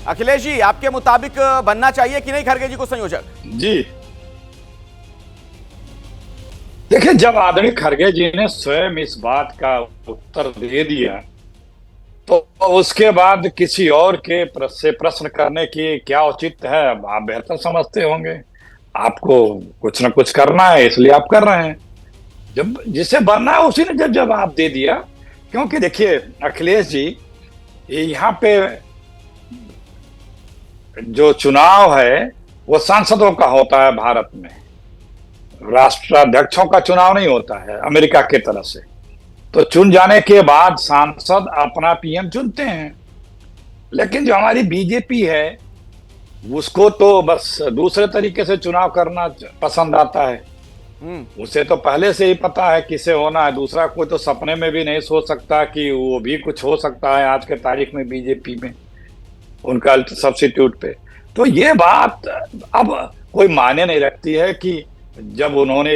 अखिलेश जी, आपके मुताबिक बनना चाहिए कि नहीं खड़गे जी को संयोजक? जी देखिए, जब आदरणीय खड़गे जी ने स्वयं इस बात का उत्तर दे दिया तो उसके बाद किसी और के से प्रश्न करने की क्या औचित्य है? अब आप बेहतर समझते होंगे। आपको कुछ ना कुछ करना है, इसलिए आप कर रहे हैं। जब जिसे बनना है उसी ने जब जवाब दे दिया। क्योंकि देखिए अखिलेश जी, यहाँ पे जो चुनाव है वो सांसदों का होता है भारत में, राष्ट्राध्यक्षों का चुनाव नहीं होता है अमेरिका की तरह से। तो चुन जाने के बाद सांसद अपना पीएम चुनते हैं। लेकिन जो हमारी बीजेपी है उसको तो बस दूसरे तरीके से चुनाव करना पसंद आता है। उसे तो पहले से ही पता है किसे होना है। दूसरा कोई तो सपने में भी नहीं सोच सकता कि वो भी कुछ हो सकता है आज के तारीख में बीजेपी में, उनका सब्स्टिट्यूट पे। तो ये बात अब कोई मायने नहीं रखती है कि जब उन्होंने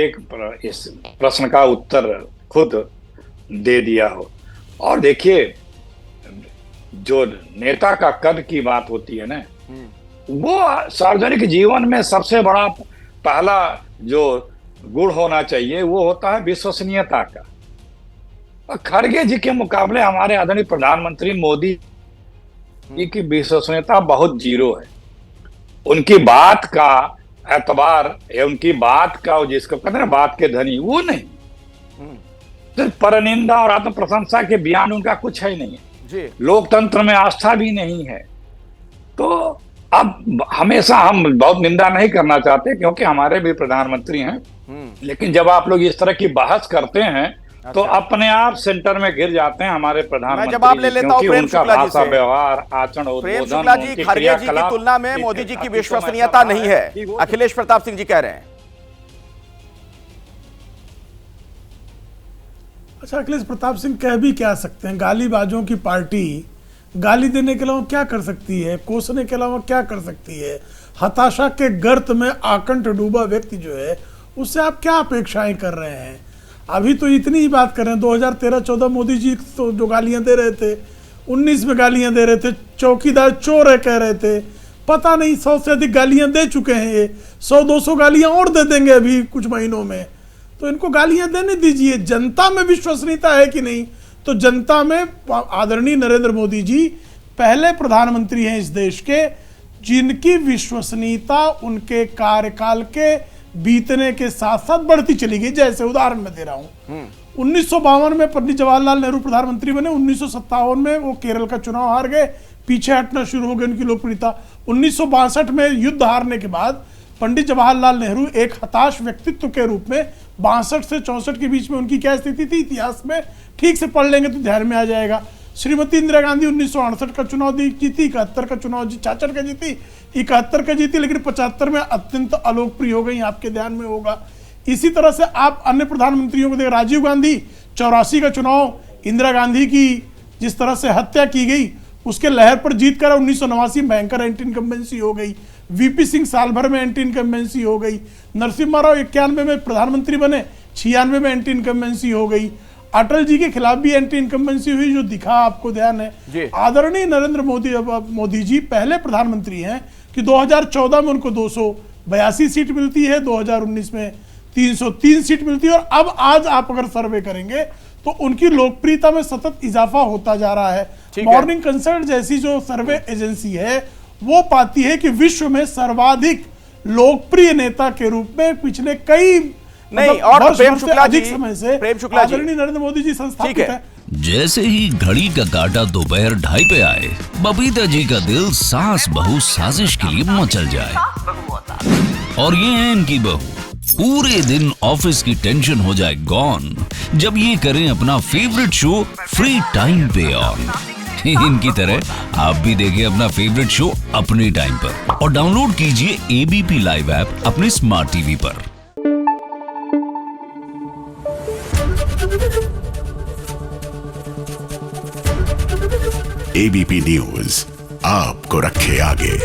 इस प्रश्न का उत्तर खुद दे दिया हो। और देखिए, जो नेता का कद की बात होती है ना, वो सार्वजनिक जीवन में सबसे बड़ा पहला जो गुण होना चाहिए वो होता है विश्वसनीयता का। और खड़गे जी के मुकाबले हमारे आदरणीय प्रधानमंत्री मोदी जी की विश्वसनीयता बहुत जीरो है। उनकी बात का एतबार या उनकी बात का जिसको कहते हैं बात के धनी, वो नहीं। तो परनिंदा और आत्म प्रशंसा के बयान उनका कुछ है ही नहीं है। लोकतंत्र में आस्था भी नहीं है। तो अब हमेशा हम बहुत निंदा नहीं करना चाहते क्योंकि हमारे भी प्रधानमंत्री हैं, लेकिन जब आप लोग इस तरह की बहस करते हैं तो अपने आप सेंटर में गिर जाते हैं हमारे प्रधानमंत्री। जब आप ले लेता हूं प्रेम शुक्ला जी से, व्यवहार, आचरण, प्रेम शुक्ला जी, खड़गे जी की तुलना में मोदी जी की विश्वसनीयता नहीं है, अखिलेश प्रताप सिंह जी कह रहे हैं। अच्छा, अखिलेश प्रताप सिंह कह भी क्या सकते हैं? गालीबाजों की पार्टी गाली देने के अलावा क्या कर सकती है? कोसने के अलावा क्या कर सकती है? हताशा के गर्त में आकंठ डूबा व्यक्ति जो है उससे आप क्या अपेक्षाएं कर रहे हैं? अभी तो इतनी ही बात कर रहे हैं, 2013-14 मोदी जी तो जो गालियां दे रहे थे, 19 में गालियां दे रहे थे, चौकीदार चोर है कह रहे थे, पता नहीं 100 से अधिक गालियां दे चुके हैं। ये 100-200 गालियां और दे देंगे अभी कुछ महीनों में। तो इनको गालियां देने दीजिए। जनता में विश्वसनीयता है कि नहीं? तो जनता में आदरणीय नरेंद्र मोदी जी पहले प्रधानमंत्री हैं इस देश के जिनकी विश्वसनीयता उनके कार्यकाल के बीतने के साथ साथ बढ़ती चली गई। जैसे उदाहरण मैं दे रहा हूं, 1952 में पंडित जवाहरलाल नेहरू प्रधानमंत्री बने, 1957 में वो केरल का चुनाव हार गए, पीछे हटना शुरू हो गई उनकी लोकप्रियता। 1962 में युद्ध हारने के बाद पंडित जवाहरलाल नेहरू एक हताश व्यक्तित्व के रूप में 62 से 64 के बीच में उनकी क्या स्थिति थी इतिहास में, ठीक से पढ़ लेंगे तो ध्यान में आ जाएगा। श्रीमती इंदिरा गांधी 1968 का चुनाव जीती, 71 का चुनाव 66 का जीती, 71 का जीती, लेकिन 75 में अत्यंत अलोकप्रिय हो गई, आपके ध्यान में होगा। इसी तरह से आप अन्य प्रधानमंत्रियों को देखें, राजीव गांधी 84 का चुनाव, इंदिरा गांधी की जिस तरह से हत्या की गई उसके लहर पर जीत कर 1989 में भयंकर एंटी इनकम्बेंसी हो गई। वीपी सिंह साल भर में एंटी इनकम्बेंसी हो गई। नरसिम्हा राव 91 में प्रधानमंत्री बने, 96 में एंटी इनकम्बेंसी हो गई। अटल जी के खिलाफ भी एंटी इनकम्बेंसी हुई, जो दिखा आपको ध्यान है। आदरणीय नरेंद्र मोदी जी पहले प्रधानमंत्री हैं कि 2014 में उनको 282 सीट मिलती है, 2019 में 303 सीट मिलती है, और अब आज आप अगर सर्वे करेंगे तो उनकी लोकप्रियता में सतत इजाफा होता जा रहा है। मॉर्निंग कंसल्ट जैसी जो सर्वे एजेंसी है वो पाती है कि विश्व में सर्वाधिक लोकप्रिय नेता के रूप में पिछले कई नहीं और प्रेम शुक्ला जी, समय से आदरणीय नरेंद्र मोदी जी संस्थापित है। जैसे ही घड़ी का काटा दोपहर 2:30 पे आए, बबीता जी का दिल सास बहू साजिश के लिए मचल जाए। और ये है इनकी बहू, पूरे दिन ऑफिस की टेंशन हो जाए गॉन जब ये करें अपना फेवरेट शो फ्री टाइम पे ऑन। इनकी तरह आप भी देखें अपना फेवरेट शो अपने टाइम पर और डाउनलोड कीजिए एबीपी लाइव ऐप अपने स्मार्ट टीवी पर। एबीपी न्यूज आपको रखे आगे।